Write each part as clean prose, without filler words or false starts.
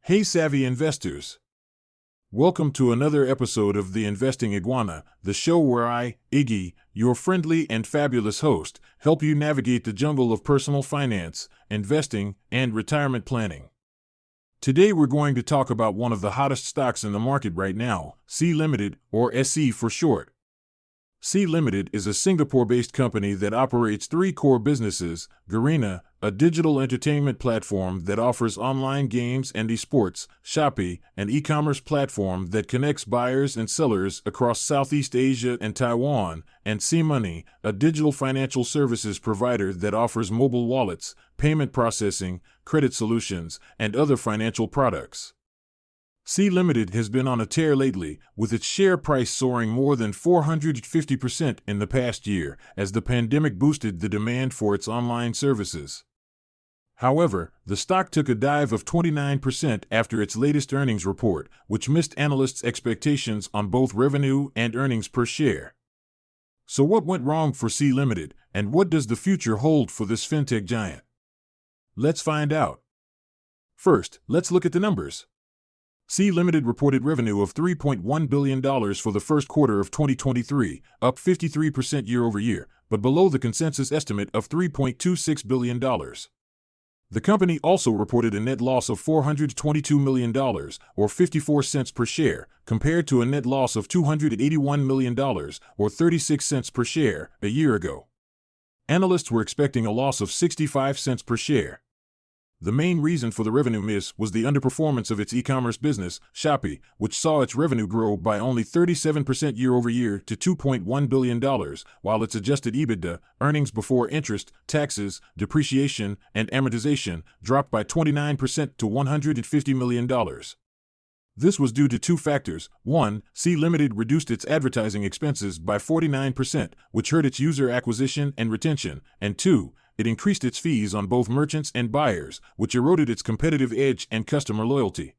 Hey savvy investors! Welcome to another episode of the Investing Iguana, the show where I, Iggy, your friendly and fabulous host, help you navigate the jungle of personal finance, investing, and retirement planning. Today we're going to talk about one of the hottest stocks in the market right now, Sea Ltd, or SE for short. Sea Ltd is a Singapore-based company that operates three core businesses: Garena, a digital entertainment platform that offers online games and esports; Shopee, an e-commerce platform that connects buyers and sellers across Southeast Asia and Taiwan; and SeaMoney, a digital financial services provider that offers mobile wallets, payment processing, credit solutions, and other financial products. Sea Ltd has been on a tear lately, with its share price soaring more than 450% in the past year, as the pandemic boosted the demand for its online services. However, the stock took a dive of 29% after its latest earnings report, which missed analysts' expectations on both revenue and earnings per share. So what went wrong for Sea Ltd, and what does the future hold for this fintech giant? Let's find out. First, let's look at the numbers. Sea Ltd reported revenue of $3.1 billion for the first quarter of 2023, up 53% year over year, but below the consensus estimate of $3.26 billion. The company also reported a net loss of $422 million, or 54 cents per share, compared to a net loss of $281 million, or 36 cents per share, a year ago. Analysts were expecting a loss of 65 cents per share. The main reason for the revenue miss was the underperformance of its e-commerce business, Shopee, which saw its revenue grow by only 37% year over year to $2.1 billion, while its adjusted EBITDA, earnings before interest, taxes, depreciation, and amortization, dropped by 29% to $150 million. This was due to two factors. One, Sea Ltd reduced its advertising expenses by 49%, which hurt its user acquisition and retention, and two, it increased its fees on both merchants and buyers, which eroded its competitive edge and customer loyalty.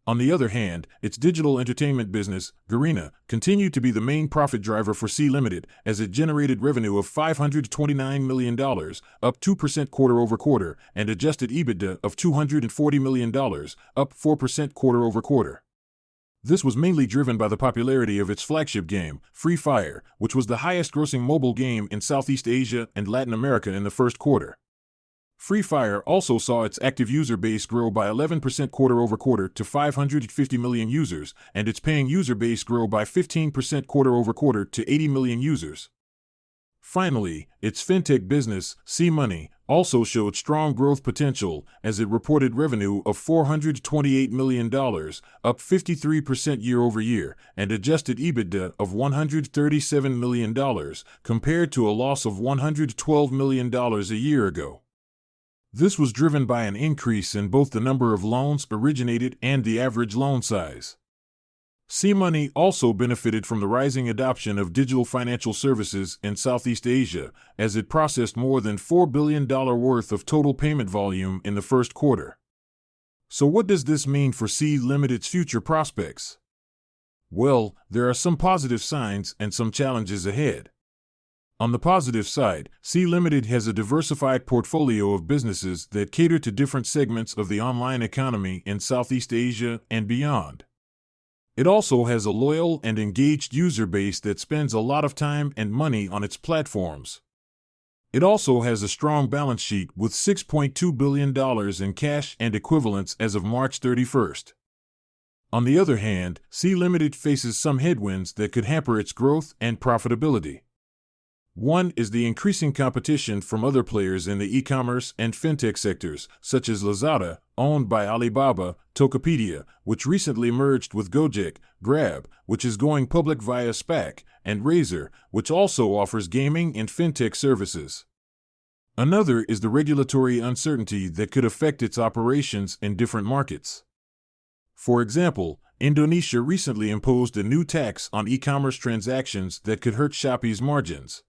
On the other hand, its digital entertainment business, Garena, continued to be the main profit driver for Sea Ltd, as it generated revenue of $529 million, up 2% quarter over quarter, and adjusted EBITDA of $240 million, up 4% quarter over quarter. This was mainly driven by the popularity of its flagship game, Free Fire, which was the highest-grossing mobile game in Southeast Asia and Latin America in the first quarter. Free Fire also saw its active user base grow by 11% quarter over quarter to 550 million users, and its paying user base grow by 15% quarter over quarter to 80 million users. Finally, its fintech business, SeaMoney, also showed strong growth potential as it reported revenue of $428 million, up 53% year over year, and adjusted EBITDA of $137 million, compared to a loss of $112 million a year ago. This was driven by an increase in both the number of loans originated and the average loan size. SeaMoney also benefited from the rising adoption of digital financial services in Southeast Asia, as it processed more than $4 billion worth of total payment volume in the first quarter. So what does this mean for Sea Ltd's future prospects? Well, there are some positive signs and some challenges ahead. On the positive side, Sea Ltd has a diversified portfolio of businesses that cater to different segments of the online economy in Southeast Asia and beyond. It also has a loyal and engaged user base that spends a lot of time and money on its platforms. It also has a strong balance sheet with $6.2 billion in cash and equivalents as of March 31st. On the other hand, Sea Ltd faces some headwinds that could hamper its growth and profitability. One is the increasing competition from other players in the e-commerce and fintech sectors, such as Lazada, owned by Alibaba, Tokopedia, which recently merged with Gojek, Grab, which is going public via SPAC, and Razer, which also offers gaming and fintech services. Another is the regulatory uncertainty that could affect its operations in different markets. For example, Indonesia recently imposed a new tax on e-commerce transactions that could hurt Shopee's margins.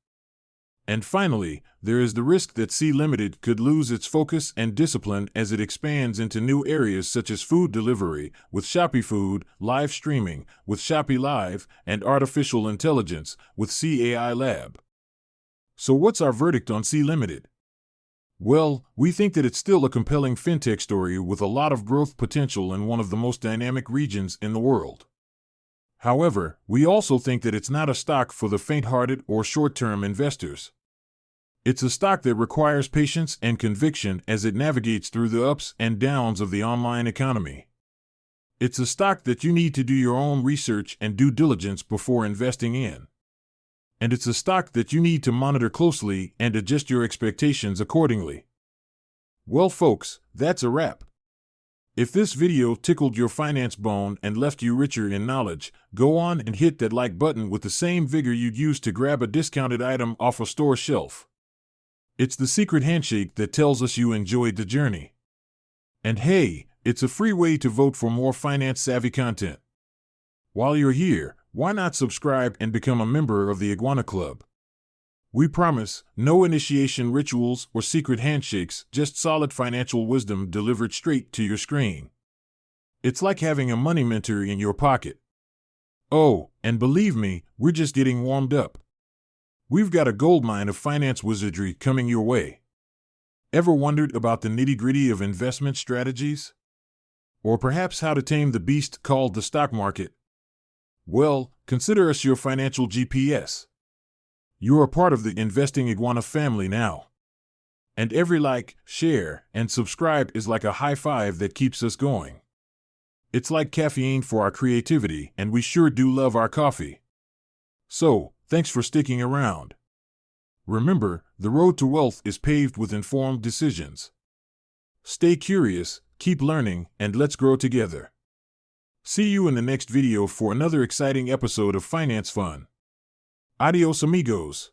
And finally, there is the risk that Sea Ltd could lose its focus and discipline as it expands into new areas such as food delivery, with Shopee Food, live streaming, with Shopee Live, and artificial intelligence, with Sea AI Lab. So what's our verdict on Sea Ltd? Well, we think that it's still a compelling fintech story with a lot of growth potential in one of the most dynamic regions in the world. However, we also think that it's not a stock for the faint-hearted or short-term investors. It's a stock that requires patience and conviction as it navigates through the ups and downs of the online economy. It's a stock that you need to do your own research and due diligence before investing in. And it's a stock that you need to monitor closely and adjust your expectations accordingly. Well, folks, that's a wrap. If this video tickled your finance bone and left you richer in knowledge, go on and hit that like button with the same vigor you'd use to grab a discounted item off a store shelf. It's the secret handshake that tells us you enjoyed the journey. And hey, it's a free way to vote for more finance-savvy content. While you're here, why not subscribe and become a member of the Iguana Club? We promise, no initiation rituals or secret handshakes, just solid financial wisdom delivered straight to your screen. It's like having a money mentor in your pocket. Oh, and believe me, we're just getting warmed up. We've got a goldmine of finance wizardry coming your way. Ever wondered about the nitty-gritty of investment strategies? Or perhaps how to tame the beast called the stock market? Well, consider us your financial GPS. You're a part of the Investing Iguana family now. And every like, share, and subscribe is like a high five that keeps us going. It's like caffeine for our creativity, and we sure do love our coffee. So, thanks for sticking around. Remember, the road to wealth is paved with informed decisions. Stay curious, keep learning, and let's grow together. See you in the next video for another exciting episode of Finance Fun. Adios, amigos.